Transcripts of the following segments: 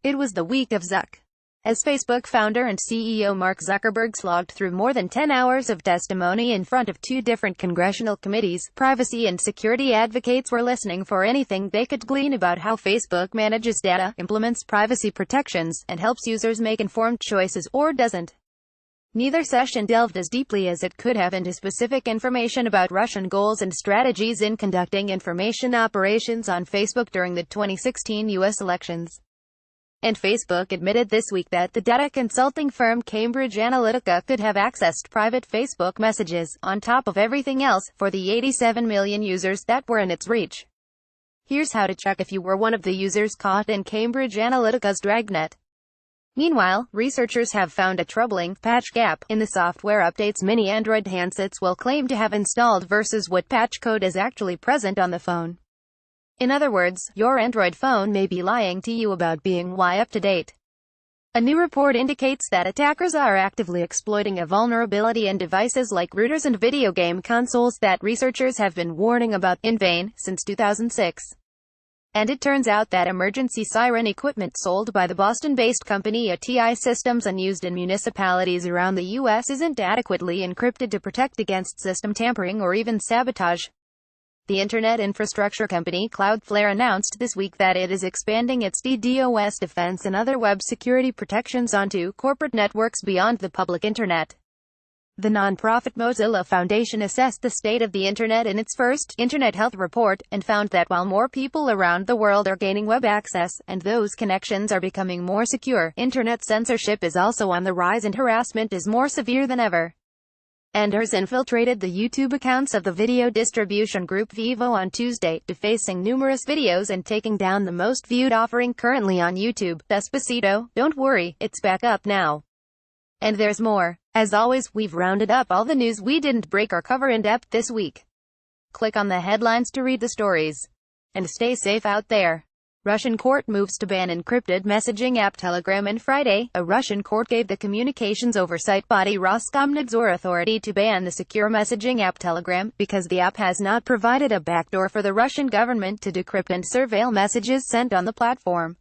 It was the week of Zuck. As Facebook founder and CEO Mark Zuckerberg slogged through more than 10 hours of testimony in front of 2 different congressional committees, privacy and security advocates were listening for anything they could glean about how Facebook manages data, implements privacy protections, and helps users make informed choices, or doesn't. Neither session delved as deeply as it could have into specific information about Russian goals and strategies in conducting information operations on Facebook during the 2016 U.S. elections. And Facebook admitted this week that the data consulting firm Cambridge Analytica could have accessed private Facebook messages, on top of everything else, for the 87 million users that were in its reach. Here's how to check if you were one of the users caught in Cambridge Analytica's dragnet. Meanwhile, researchers have found a troubling patch gap in the software updates many Android handsets will claim to have installed versus what patch code is actually present on the phone. In other words, your Android phone may be lying to you about being up to date. A new report indicates that attackers are actively exploiting a vulnerability in devices like routers and video game consoles that researchers have been warning about in vain since 2006. And it turns out that emergency siren equipment sold by the Boston-based company ATI Systems and used in municipalities around the U.S. isn't adequately encrypted to protect against system tampering or even sabotage. The internet infrastructure company Cloudflare announced this week that it is expanding its DDoS defense and other web security protections onto corporate networks beyond the public internet. The nonprofit Mozilla Foundation assessed the state of the internet in its first Internet Health Report, and found that while more people around the world are gaining web access, and those connections are becoming more secure, internet censorship is also on the rise and harassment is more severe than ever. Enders infiltrated the YouTube accounts of the video distribution group Vivo on Tuesday, defacing numerous videos and taking down the most viewed offering currently on YouTube, Despacito. Don't worry, it's back up now. And there's more. As always, we've rounded up all the news we didn't break or cover in depth this week. Click on the headlines to read the stories. And stay safe out there. Russian court moves to ban encrypted messaging app Telegram. On Friday, a Russian court gave the communications oversight body Roskomnadzor authority to ban the secure messaging app Telegram, because the app has not provided a backdoor for the Russian government to decrypt and surveil messages sent on the platform.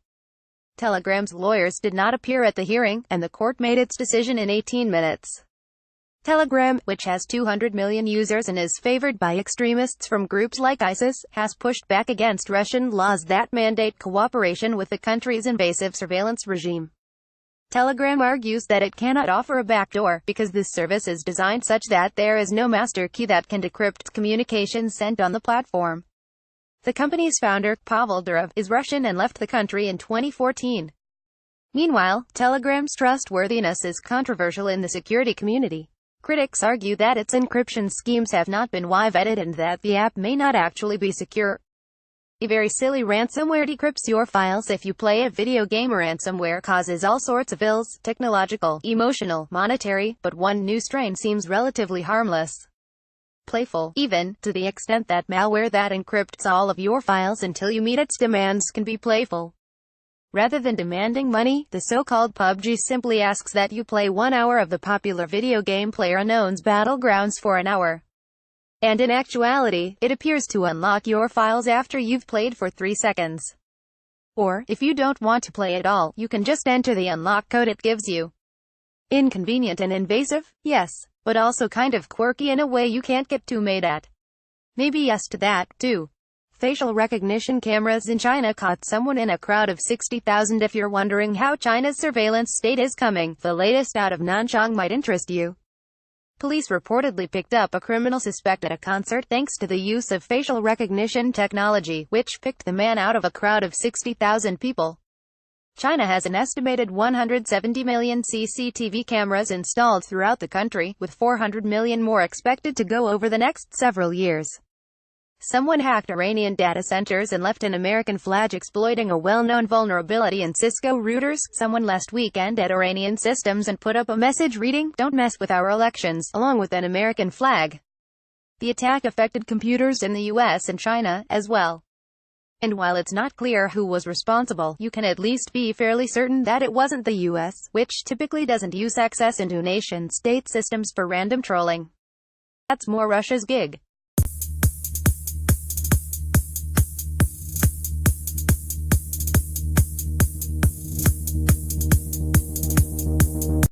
Telegram's lawyers did not appear at the hearing, and the court made its decision in 18 minutes. Telegram, which has 200 million users and is favored by extremists from groups like ISIS, has pushed back against Russian laws that mandate cooperation with the country's invasive surveillance regime. Telegram argues that it cannot offer a backdoor, because this service is designed such that there is no master key that can decrypt communications sent on the platform. The company's founder, Pavel Durov, is Russian and left the country in 2014. Meanwhile, Telegram's trustworthiness is controversial in the security community. Critics argue that its encryption schemes have not been vetted and that the app may not actually be secure. A very silly ransomware decrypts your files if you play a video game, or ransomware causes all sorts of ills, technological, emotional, monetary, but one new strain seems relatively harmless. Playful, even, to the extent that malware that encrypts all of your files until you meet its demands can be playful. Rather than demanding money, the so-called PUBG simply asks that you play 1 hour of the popular video game PlayerUnknown's Battlegrounds for an hour. And in actuality, it appears to unlock your files after you've played for 3 seconds. Or, if you don't want to play at all, you can just enter the unlock code it gives you. Inconvenient and invasive? Yes. But also kind of quirky in a way you can't get too mad at. Maybe yes to that, too. Facial recognition cameras in China caught someone in a crowd of 60,000. If you're wondering how China's surveillance state is coming, the latest out of Nanchang might interest you. Police reportedly picked up a criminal suspect at a concert thanks to the use of facial recognition technology, which picked the man out of a crowd of 60,000 people. China has an estimated 170 million CCTV cameras installed throughout the country, with 400 million more expected to go over the next several years. Someone hacked Iranian data centers and left an American flag exploiting a well-known vulnerability in Cisco routers. Someone last weekend at Iranian systems and put up a message reading, "Don't mess with our elections," along with an American flag. The attack affected computers in the US and China, as well. And while it's not clear who was responsible, you can at least be fairly certain that it wasn't the US, which typically doesn't use access into nation-state systems for random trolling. That's more Russia's gig.